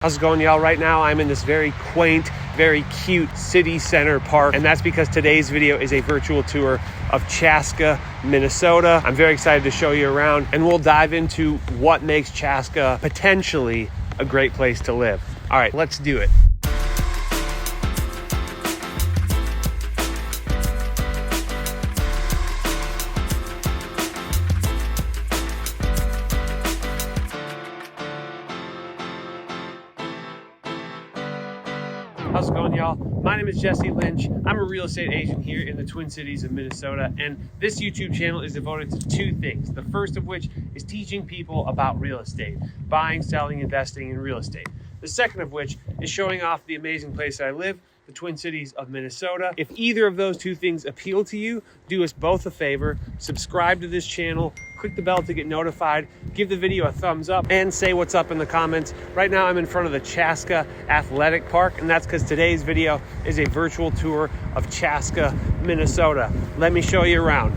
How's it going, y'all? Right now I'm in this very quaint, very cute city center park, and that's because today's video is a virtual tour of Chaska, Minnesota. I'm very excited to show you around, and we'll dive into what makes Chaska potentially a great place to live. All right, let's do it. How's it going, y'all? My name is Jesse Lynch. I'm a real estate agent here in the Twin Cities of Minnesota, and this YouTube channel is devoted to two things. The first of which is teaching people about real estate, buying, selling, investing in real estate. The second of which is showing off the amazing place I live, the Twin Cities of Minnesota. If either of those two things appeal to you, do us both a favor, subscribe to this channel, click the bell to get notified, give the video a thumbs up, and say what's up in the comments. Right now I'm in front of the Chaska Athletic Park, and that's because today's video is a virtual tour of Chaska, Minnesota. Let me show you around.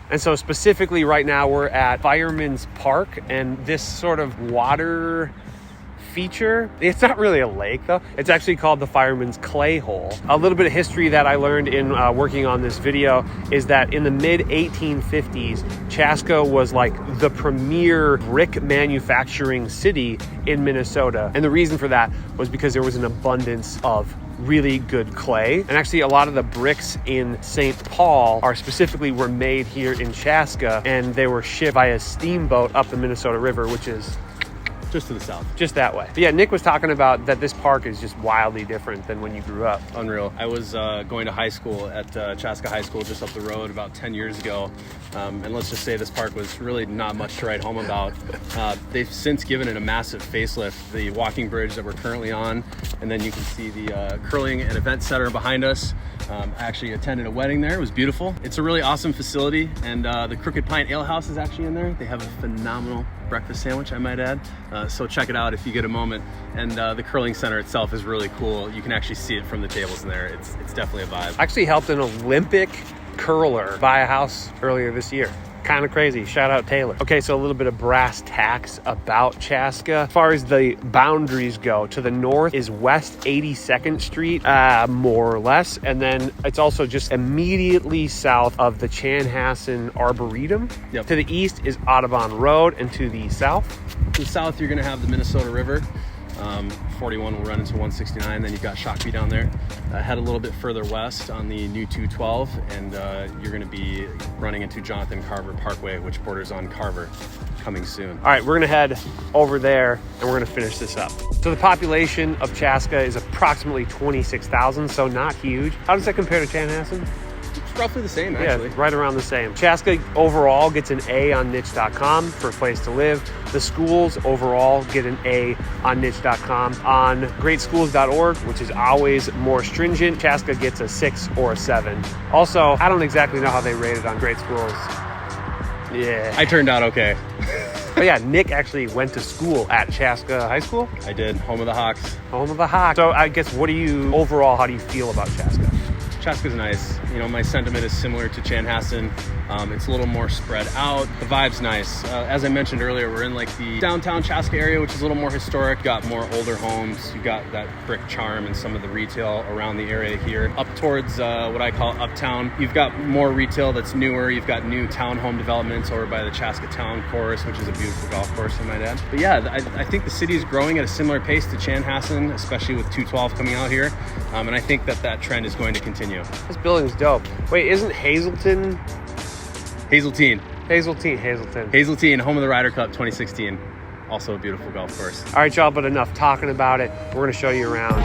And so specifically right now we're at Fireman's Park, and this sort of water feature, it's not really a lake though, it's actually called the Fireman's Clay Hole. A little bit of history that I learned in working on this video is that in the mid 1850s, Chaska was like the premier brick manufacturing city in Minnesota. And the reason for that was because there was an abundance of really good clay. And actually a lot of the bricks in St. Paul were made here in Chaska, and they were shipped by a steamboat up the Minnesota River, which is just to the south. Just that way. But yeah, Nick was talking about that this park is just wildly different than when you grew up. Unreal. I was going to high school at Chaska High School just up the road about 10 years ago. And let's just say this park was really not much to write home about. They've since given it a massive facelift. The walking bridge that we're currently on, and then you can see the curling and event center behind us. I actually attended a wedding there. It was beautiful. It's a really awesome facility, and the Crooked Pine Ale House is actually in there. They have a phenomenal breakfast sandwich, I might add. So check it out if you get a moment. And the curling center itself is really cool. You can actually see it from the tables in there. It's definitely a vibe. I actually helped an Olympic curler buy a house earlier this year. Kind of crazy. Shout out Taylor. Okay, so a little bit of brass tacks about Chaska. As far as the boundaries go, to the north is West 82nd Street, more or less. And then it's also just immediately south of the Chanhassen Arboretum. Yep. To the east is Audubon Road, and to the south? To the south, you're gonna have the Minnesota River. 41 will run into 169, then you've got Shakopee down there. Head a little bit further west on the new 212, and you're going to be running into Jonathan Carver Parkway, which borders on Carver, coming soon. All right, we're going to head over there, and we're going to finish this up. So the population of Chaska is approximately 26,000, so not huge. How does that compare to Chanhassen? It's roughly the same, actually. Yeah, right around the same. Chaska overall gets an A on niche.com for a place to live. The schools overall get an A on niche.com. On greatschools.org, which is always more stringent, Chaska gets a 6 or a 7. Also, I don't exactly know how they rated on Great Schools. Yeah. I turned out okay. But yeah, Nick actually went to school at Chaska High School. I did. Home of the Hawks. Home of the Hawks. So I guess overall, how do you feel about Chaska? Chaska's nice. You know, my sentiment is similar to Chanhassen. It's a little more spread out. The vibe's nice. As I mentioned earlier, we're in like the downtown Chaska area, which is a little more historic. Got more older homes. You got that brick charm and some of the retail around the area here. Up towards what I call uptown, you've got more retail that's newer. You've got new townhome developments over by the Chaska Town Course, which is a beautiful golf course, I might add. But yeah, I think the city is growing at a similar pace to Chanhassen, especially with 212 coming out here. And I think that trend is going to continue. This building's dope. Wait, isn't Hazeltine, home of the Ryder Cup 2016. Also a beautiful golf course. All right, y'all, but enough talking about it. We're going to show you around.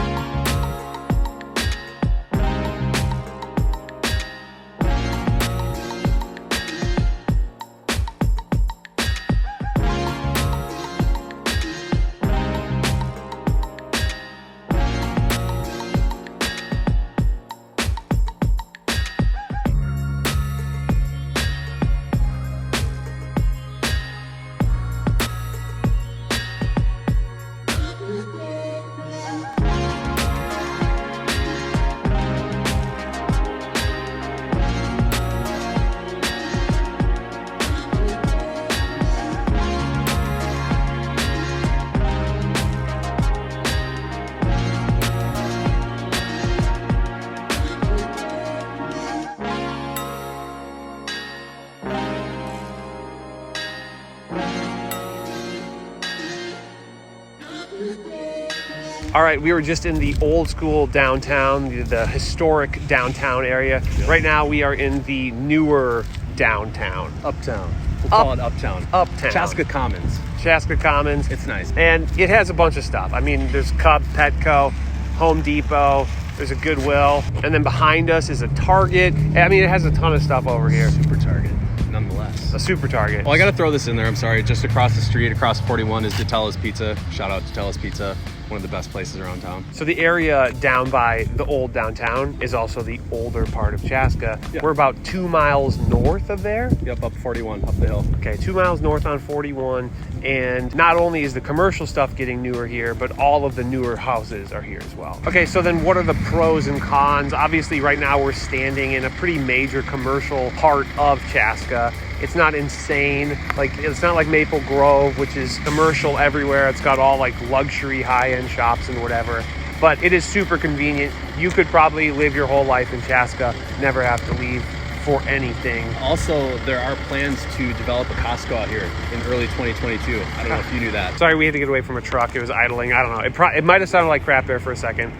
All right, we were just in the old school downtown, the historic downtown area. Yep. Right now we are in the newer downtown. Uptown. We'll call it Uptown. Uptown. Chaska Commons. Chaska Commons. It's nice. And it has a bunch of stuff. I mean, there's Cub, Petco, Home Depot, there's a Goodwill, and then behind us is a Target. I mean, it has a ton of stuff over here. Super Target, nonetheless. A super Target. Well, I got to throw this in there. I'm sorry. Just across the street, across 41, is Datella's Pizza. Shout out Datella's Pizza. One of the best places around town. So the area down by the old downtown is also the older part of Chaska. Yeah. We're about 2 miles north of there. Yep, up 41, up the hill. Okay, 2 miles north on 41. And not only is the commercial stuff getting newer here, but all of the newer houses are here as well. Okay, so then what are the pros and cons? Obviously, right now we're standing in a pretty major commercial part of Chaska. It's not insane. Like, it's not like Maple Grove, which is commercial everywhere. It's got all like luxury high-end shops and whatever. But it is super convenient. You could probably live your whole life in Chaska, never have to leave for anything. Also, there are plans to develop a Costco out here in early 2022. I don't know if you knew that. Sorry, we had to get away from a truck. It was idling. I don't know. It might have sounded like crap there for a second.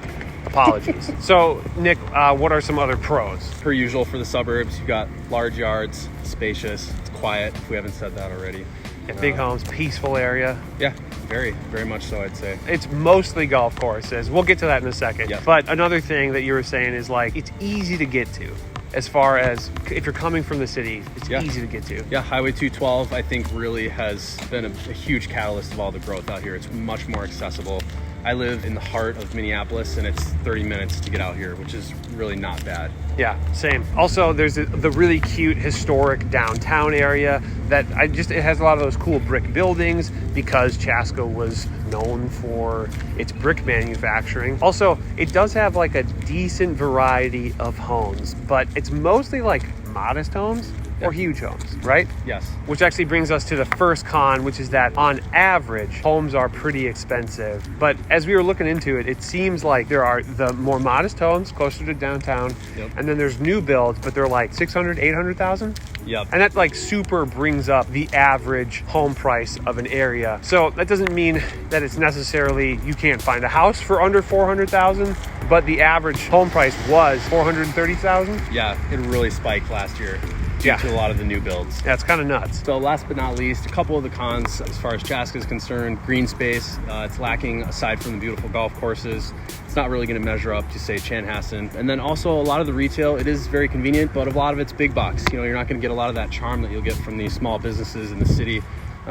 Apologies. So, Nick, what are some other pros? Per usual for the suburbs, you've got large yards, spacious, it's quiet, if we haven't said that already. And big homes, peaceful area. Yeah, very, very much so, I'd say. It's mostly golf courses. We'll get to that in a second. Yeah. But another thing that you were saying is, like, it's easy to get to. As far as if you're coming from the city, it's easy to get to. Yeah, Highway 212, I think, really has been a huge catalyst of all the growth out here. It's much more accessible. I live in the heart of Minneapolis, and it's 30 minutes to get out here, which is really not bad. Yeah, same. Also, there's the really cute historic downtown area that it has a lot of those cool brick buildings because Chaska was known for its brick manufacturing. Also, it does have like a decent variety of homes, but it's mostly like modest homes or huge homes, right? Yes. Which actually brings us to the first con, which is that on average, homes are pretty expensive. But as we were looking into it, it seems like there are the more modest homes closer to downtown. Yep. And then there's new builds, but they're like 600, 800,000. Yep. And that like super brings up the average home price of an area. So that doesn't mean that it's necessarily, you can't find a house for under 400,000, but the average home price was 430,000. Yeah, it really spiked last year. Due to a lot of the new builds. Yeah, it's kind of nuts. So last but not least, a couple of the cons as far as Chaska is concerned. Green space, it's lacking aside from the beautiful golf courses. It's not really going to measure up to, say, Chanhassen. And then also a lot of the retail, it is very convenient, but a lot of it's big box. You know, you're not going to get a lot of that charm that you'll get from these small businesses in the city.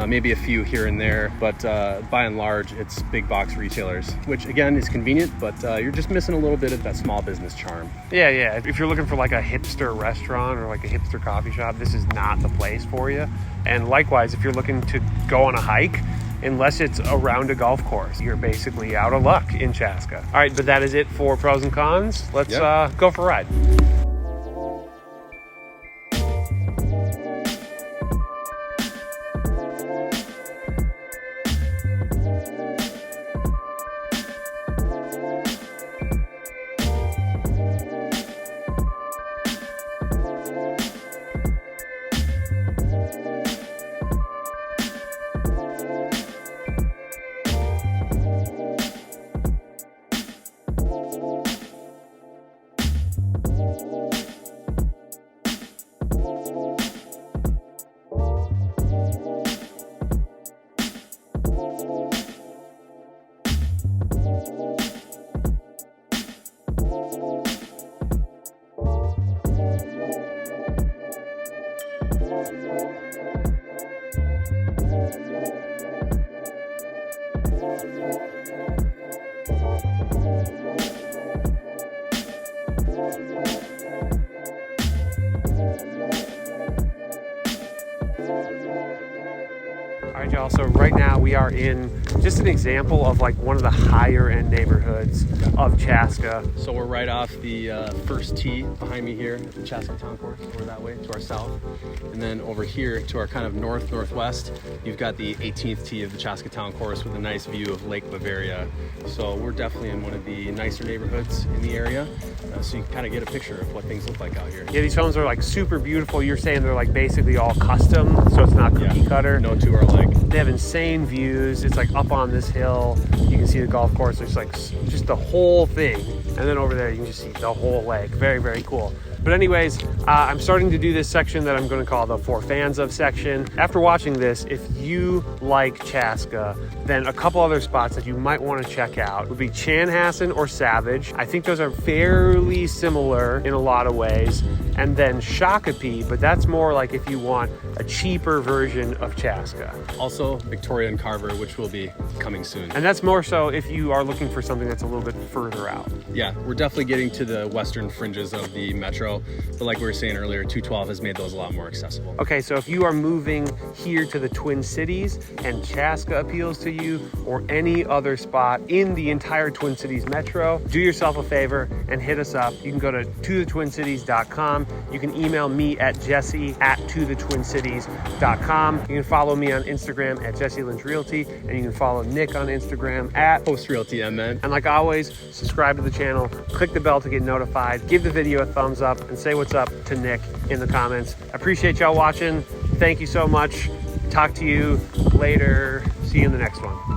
Maybe a few here and there, but by and large, it's big box retailers, which again is convenient, but you're just missing a little bit of that small business charm. Yeah. If you're looking for like a hipster restaurant or like a hipster coffee shop, this is not the place for you. And likewise, if you're looking to go on a hike, unless it's around a golf course, you're basically out of luck in Chaska. All right, but that is it for pros and cons. Let's go for a ride. right, y'all, so right now we are in just an example of like one of the higher end neighborhoods of Chaska. So we're right off the first tee behind me here at the Chaska Town Course, over that way to our south. And then over here to our kind of northwest, you've got the 18th tee of the Chaska Town Course with a nice view of Lake Bavaria. So we're definitely in one of the nicer neighborhoods in the area. So you can kind of get a picture of what things look like out here. Yeah, these homes are like super beautiful. You're saying they're like basically all custom, so it's not cookie cutter. No two are alike. They have insane views. It's like up on this hill. You can see the golf course. There's like just the whole thing. And then over there, you can just see the whole lake. Very, very cool. But anyways, I'm starting to do this section that I'm going to call the For Fans Of section. After watching this, if you like Chaska, then a couple other spots that you might want to check out would be Chanhassen or Savage. I think those are fairly similar in a lot of ways. And then Shakopee, but that's more like if you want a cheaper version of Chaska. Also Victoria and Carver, which will be coming soon. And that's more so if you are looking for something that's a little bit further out. Yeah, we're definitely getting to the western fringes of the metro. But like we were saying earlier, 212 has made those a lot more accessible. Okay, so if you are moving here to the Twin Cities and Chaska appeals to you, or any other spot in the entire Twin Cities metro, do yourself a favor and hit us up. You can go to tothetwincities.com. You can email me at jesse@tothetwincities.com. You can follow me on Instagram at Jesse Lynch Realty, and you can follow Nick on Instagram at Post Realty MN. And like always, subscribe to the channel, click the bell to get notified, give the video a thumbs up, and say what's up to Nick in the comments. I appreciate y'all watching. Thank you so much. Talk to you later. See you in the next one.